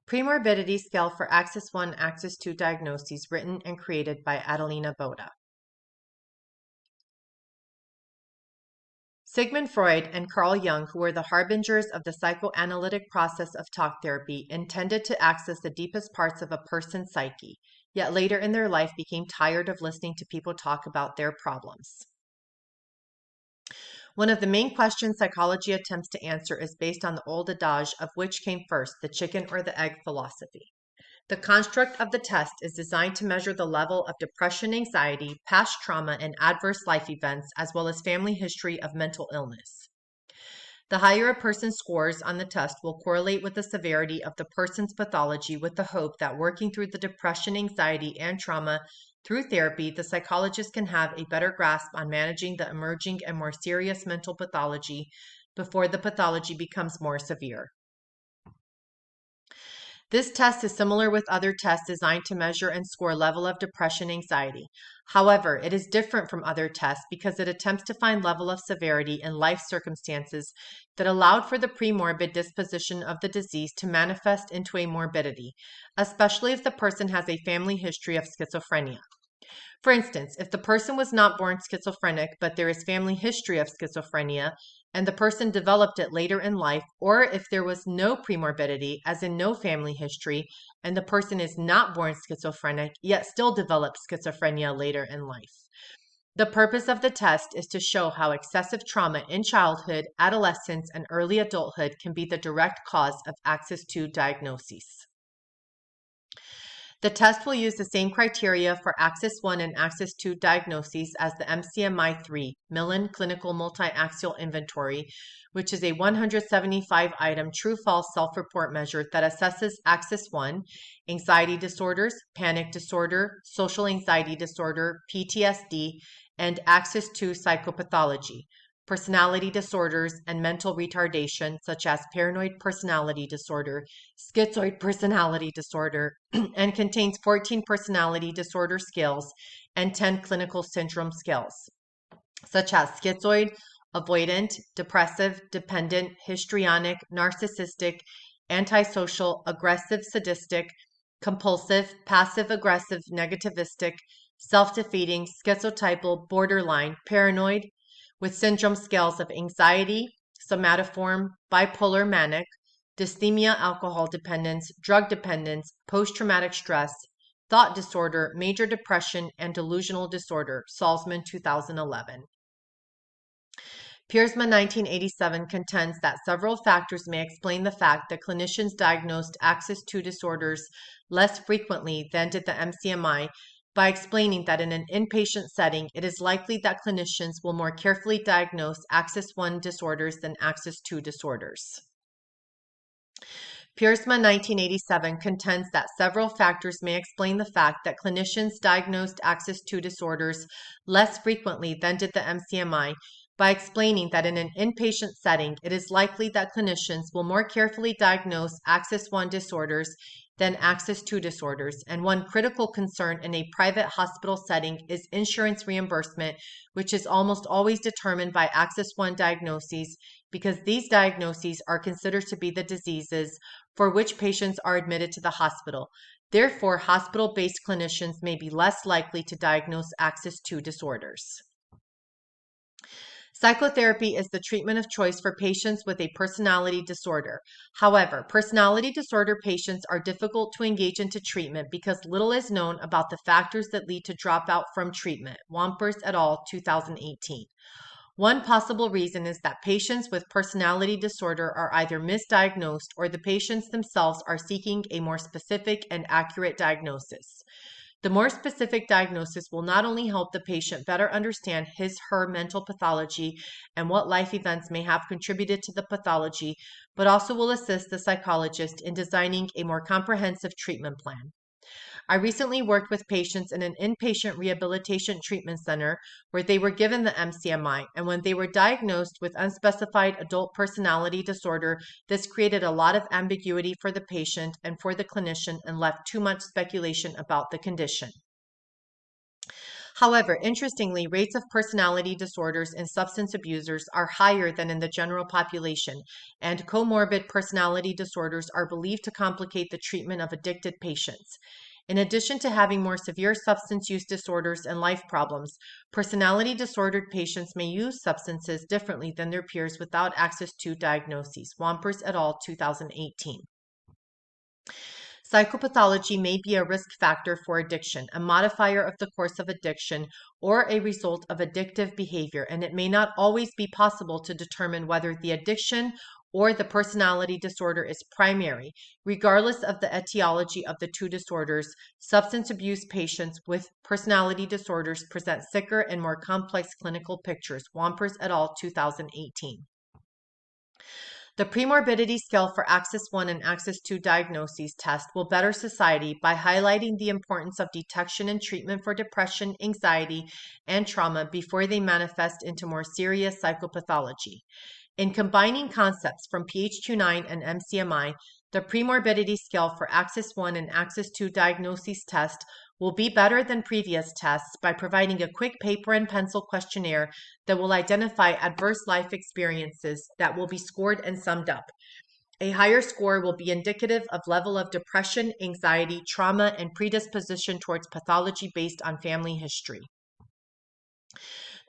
Pre-Morbidity Scale for Axis I, Axis II Diagnoses, written and created by Adelina Boda. Sigmund Freud and Carl Jung, who were the harbingers of the psychoanalytic process of talk therapy, intended to access the deepest parts of a person's psyche, yet later in their life became tired of listening to people talk about their problems. One of the main questions psychology attempts to answer is based on the old adage of which came first, the chicken or the egg philosophy. The construct of the test is designed to measure the level of depression, anxiety, past trauma, and adverse life events, as well as family history of mental illness. The higher a person scores on the test will correlate with the severity of the person's pathology, with the hope that working through the depression, anxiety, and trauma through therapy, the psychologist can have a better grasp on managing the emerging and more serious mental pathology before the pathology becomes more severe. This test is similar with other tests designed to measure and score level of depression, anxiety. However, it is different from other tests because it attempts to find level of severity in life circumstances that allowed for the premorbid disposition of the disease to manifest into a morbidity, especially if the person has a family history of schizophrenia. For instance, if the person was not born schizophrenic, but there is family history of schizophrenia, and the person developed it later in life, or if there was no premorbidity, as in no family history, and the person is not born schizophrenic, yet still develops schizophrenia later in life. The purpose of the test is to show how excessive trauma in childhood, adolescence, and early adulthood can be the direct cause of Axis II diagnoses. The test will use the same criteria for Axis I and Axis II diagnoses as the MCMI-3, Millen Clinical Multi-Axial Inventory, which is a 175-item true-false self-report measure that assesses Axis I, anxiety disorders, panic disorder, social anxiety disorder, PTSD, and Axis II psychopathology, personality disorders, and mental retardation, such as paranoid personality disorder, schizoid personality disorder, and contains 14 personality disorder scales and 10 clinical syndrome scales, such as schizoid, avoidant, depressive, dependent, histrionic, narcissistic, antisocial, aggressive, sadistic, compulsive, passive-aggressive, negativistic, self-defeating, schizotypal, borderline, paranoid, with syndrome scales of anxiety, somatoform, bipolar manic, dysthymia, alcohol dependence, drug dependence, post-traumatic stress, thought disorder, major depression, and delusional disorder, Salzman 2011. Piersma 1987 contends that several factors may explain the fact that clinicians diagnosed Axis II disorders less frequently than did the MCMI, by explaining that in an inpatient setting, it is likely that clinicians will more carefully diagnose Axis I disorders than Axis II disorders. Piersma 1987 contends that several factors may explain the fact that clinicians diagnosed Axis II disorders less frequently than did the MCMI, by explaining that in an inpatient setting, it is likely that clinicians will more carefully diagnose Axis I disorders than Axis II disorders, and one critical concern in a private hospital setting is insurance reimbursement, which is almost always determined by Axis I diagnoses because these diagnoses are considered to be the diseases for which patients are admitted to the hospital. Therefore, hospital-based clinicians may be less likely to diagnose Axis II disorders. Psychotherapy is the treatment of choice for patients with a personality disorder. However, personality disorder patients are difficult to engage into treatment because little is known about the factors that lead to dropout from treatment. Wampers et al., 2018. One possible reason is that patients with personality disorder are either misdiagnosed or the patients themselves are seeking a more specific and accurate diagnosis. The more specific diagnosis will not only help the patient better understand his/her mental pathology and what life events may have contributed to the pathology, but also will assist the psychologist in designing a more comprehensive treatment plan. I recently worked with patients in an inpatient rehabilitation treatment center where they were given the MCMI, and when they were diagnosed with unspecified adult personality disorder, this created a lot of ambiguity for the patient and for the clinician and left too much speculation about the condition. However, interestingly, rates of personality disorders in substance abusers are higher than in the general population, and comorbid personality disorders are believed to complicate the treatment of addicted patients. In addition to having more severe substance use disorders and life problems, personality disordered patients may use substances differently than their peers without Axis II diagnoses. Wampers et al., 2018. Psychopathology may be a risk factor for addiction, a modifier of the course of addiction, or a result of addictive behavior, and it may not always be possible to determine whether the addiction or the personality disorder is primary. Regardless of the etiology of the two disorders, substance abuse patients with personality disorders present sicker and more complex clinical pictures. Wampers et al., 2018. The Pre-Morbidity Scale for Axis I and Axis II Diagnoses test will better society by highlighting the importance of detection and treatment for depression, anxiety, and trauma before they manifest into more serious psychopathology. In combining concepts from PHQ-9 and MCMI, the Pre-Morbidity Scale for Axis I and Axis II Diagnoses test will be better than previous tests by providing a quick paper and pencil questionnaire that will identify adverse life experiences that will be scored and summed up. A higher score will be indicative of level of depression, anxiety, trauma, and predisposition towards pathology based on family history.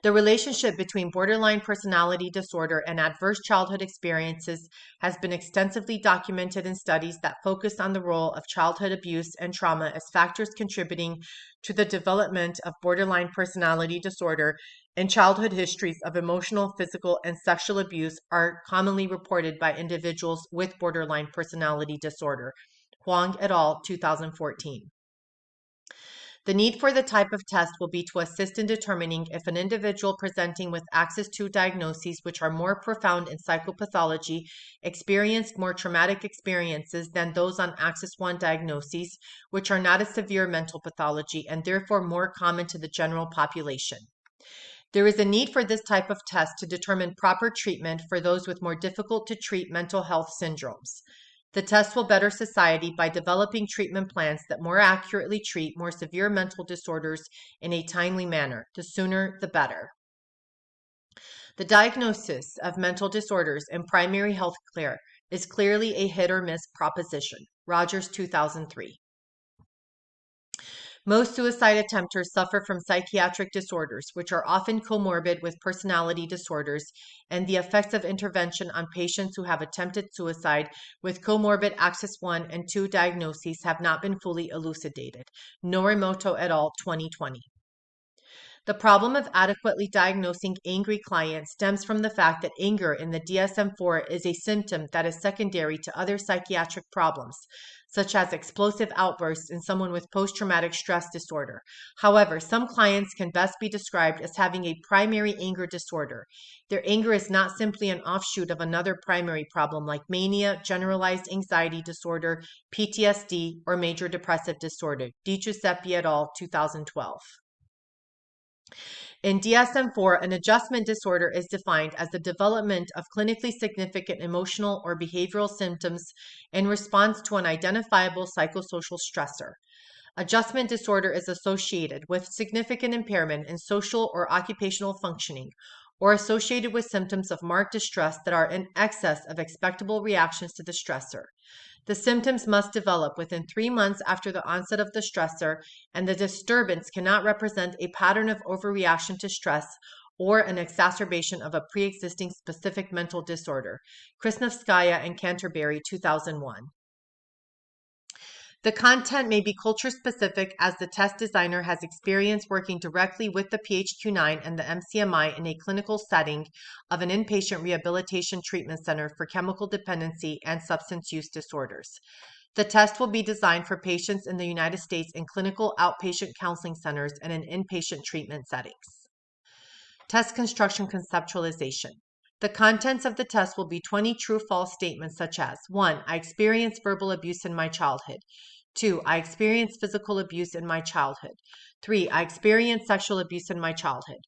The relationship between borderline personality disorder and adverse childhood experiences has been extensively documented in studies that focus on the role of childhood abuse and trauma as factors contributing to the development of borderline personality disorder, and childhood histories of emotional, physical, and sexual abuse are commonly reported by individuals with borderline personality disorder. Huang et al., 2014. The need for the type of test will be to assist in determining if an individual presenting with Axis II diagnoses, which are more profound in psychopathology, experienced more traumatic experiences than those on Axis I diagnoses, which are not a severe mental pathology and therefore more common to the general population. There is a need for this type of test to determine proper treatment for those with more difficult to treat mental health syndromes. The test will better society by developing treatment plans that more accurately treat more severe mental disorders in a timely manner. The sooner, the better. The diagnosis of mental disorders in primary health care is clearly a hit or miss proposition. Rogers, 2003. Most suicide attempters suffer from psychiatric disorders, which are often comorbid with personality disorders, and the effects of intervention on patients who have attempted suicide with comorbid Axis I and II diagnoses have not been fully elucidated. Norimoto et al., 2020. The problem of adequately diagnosing angry clients stems from the fact that anger in the DSM-4 is a symptom that is secondary to other psychiatric problems, such as explosive outbursts in someone with post-traumatic stress disorder. However, some clients can best be described as having a primary anger disorder. Their anger is not simply an offshoot of another primary problem like mania, generalized anxiety disorder, PTSD, or major depressive disorder. Giuseppe et al., 2012. In DSM-4, an adjustment disorder is defined as the development of clinically significant emotional or behavioral symptoms in response to an identifiable psychosocial stressor. Adjustment disorder is associated with significant impairment in social or occupational functioning, or associated with symptoms of marked distress that are in excess of expectable reactions to the stressor. The symptoms must develop within 3 months after the onset of the stressor, and the disturbance cannot represent a pattern of overreaction to stress or an exacerbation of a pre-existing specific mental disorder. Krasnovskaya and Canterbury, 2001. The content may be culture-specific as the test designer has experience working directly with the PHQ-9 and the MCMI in a clinical setting of an inpatient rehabilitation treatment center for chemical dependency and substance use disorders. The test will be designed for patients in the United States in clinical outpatient counseling centers and in inpatient treatment settings. Test construction conceptualization. The contents of the test will be 20 true-false statements such as 1. I experienced verbal abuse in my childhood. 2. I experienced physical abuse in my childhood. 3. I experienced sexual abuse in my childhood.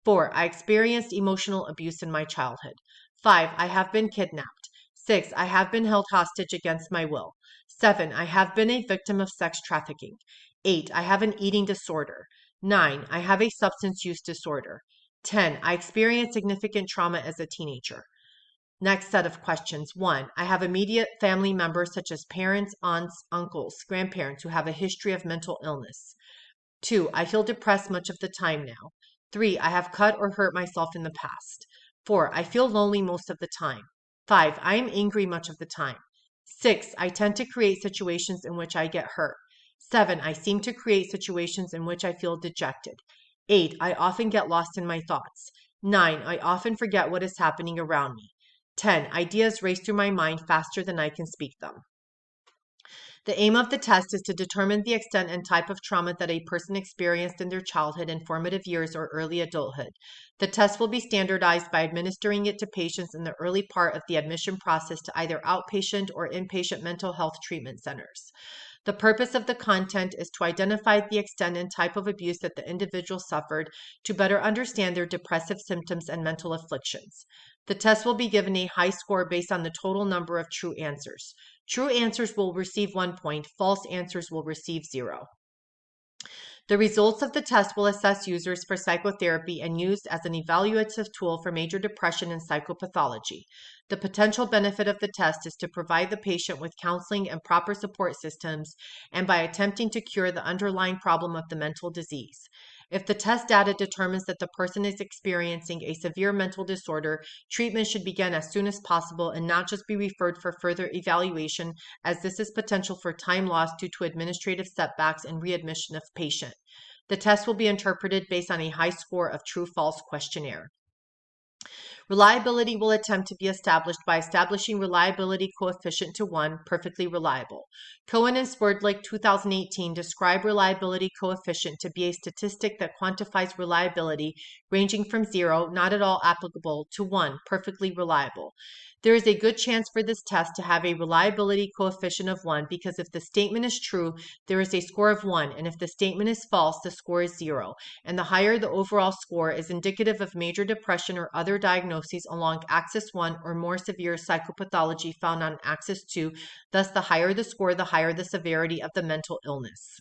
4. I experienced emotional abuse in my childhood. 5. I have been kidnapped. 6. I have been held hostage against my will. 7. I have been a victim of sex trafficking. 8. I have an eating disorder. 9. I have a substance use disorder. 10. I experienced significant trauma as a teenager. Next set of questions. 1. I have immediate family members such as parents, aunts, uncles, grandparents who have a history of mental illness. 2. I feel depressed much of the time now. 3. I have cut or hurt myself in the past. 4. I feel lonely most of the time. 5. I am angry much of the time. 6. I tend to create situations in which I get hurt. 7. I seem to create situations in which I feel dejected. 8. I often get lost in my thoughts. 9. I often forget what is happening around me. 10. Ideas race through my mind faster than I can speak them. The aim of the test is to determine the extent and type of trauma that a person experienced in their childhood and formative years or early adulthood. The test will be standardized by administering it to patients in the early part of the admission process to either outpatient or inpatient mental health treatment centers. The purpose of the content is to identify the extent and type of abuse that the individual suffered to better understand their depressive symptoms and mental afflictions. The test will be given a high score based on the total number of true answers. True answers will receive 1 point, false answers will receive 0. The results of the test will assess users for psychotherapy and used as an evaluative tool for major depression and psychopathology. The potential benefit of the test is to provide the patient with counseling and proper support systems, and by attempting to cure the underlying problem of the mental disease. If the test data determines that the person is experiencing a severe mental disorder, treatment should begin as soon as possible and not just be referred for further evaluation, as this is potential for time loss due to administrative setbacks and readmission of patient. The test will be interpreted based on a high score of true-false questionnaire. Reliability will attempt to be established by establishing reliability coefficient to 1, perfectly reliable. Cohen and Swerdlick 2018 describe reliability coefficient to be a statistic that quantifies reliability ranging from 0, not at all applicable, to 1, perfectly reliable. There is a good chance for this test to have a reliability coefficient of 1 because if the statement is true, there is a score of 1, and if the statement is false, the score is 0. And the higher the overall score is indicative of major depression or other diagnoses along Axis I or more severe psychopathology found on Axis II. Thus, the higher the score, the higher the severity of the mental illness.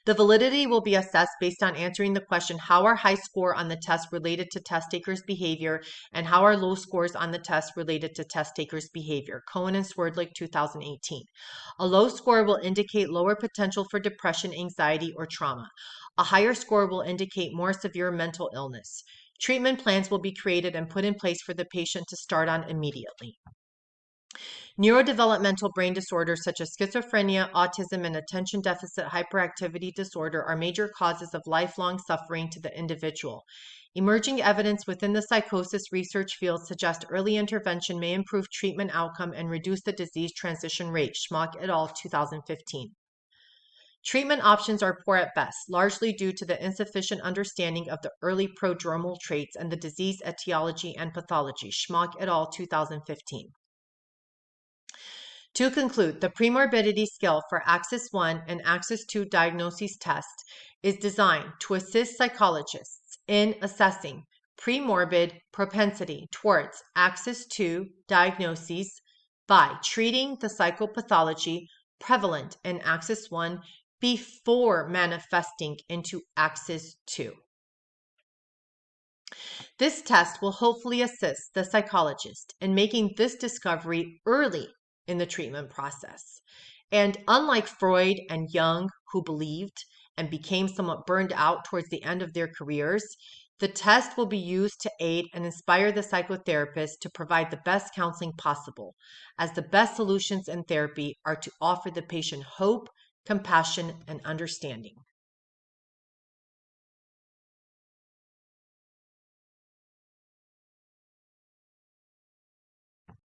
The validity will be assessed based on answering the question, how are high score on the test related to test takers' behavior, and how are low scores on the test related to test takers' behavior? Cohen and Swerdlick 2018. A low score will indicate lower potential for depression, anxiety, or trauma. A higher score will indicate more severe mental illness. Treatment plans will be created and put in place for the patient to start on immediately. Neurodevelopmental brain disorders such as schizophrenia, autism, and attention deficit hyperactivity disorder are major causes of lifelong suffering to the individual. Emerging evidence within the psychosis research field suggests early intervention may improve treatment outcome and reduce the disease transition rate. Schmock et al. 2015. Treatment options are poor at best, largely due to the insufficient understanding of the early prodromal traits and the disease etiology and pathology. Schmock et al. 2015. To conclude, the Pre-Morbidity Scale for Axis I and Axis II Diagnoses test is designed to assist psychologists in assessing pre-morbid propensity towards Axis II diagnoses by treating the psychopathology prevalent in Axis I before manifesting into Axis II. This test will hopefully assist the psychologist in making this discovery early in the treatment process. And unlike Freud and Jung, who believed and became somewhat burned out towards the end of their careers, the test will be used to aid and inspire the psychotherapist to provide the best counseling possible, as the best solutions in therapy are to offer the patient hope, compassion, and understanding.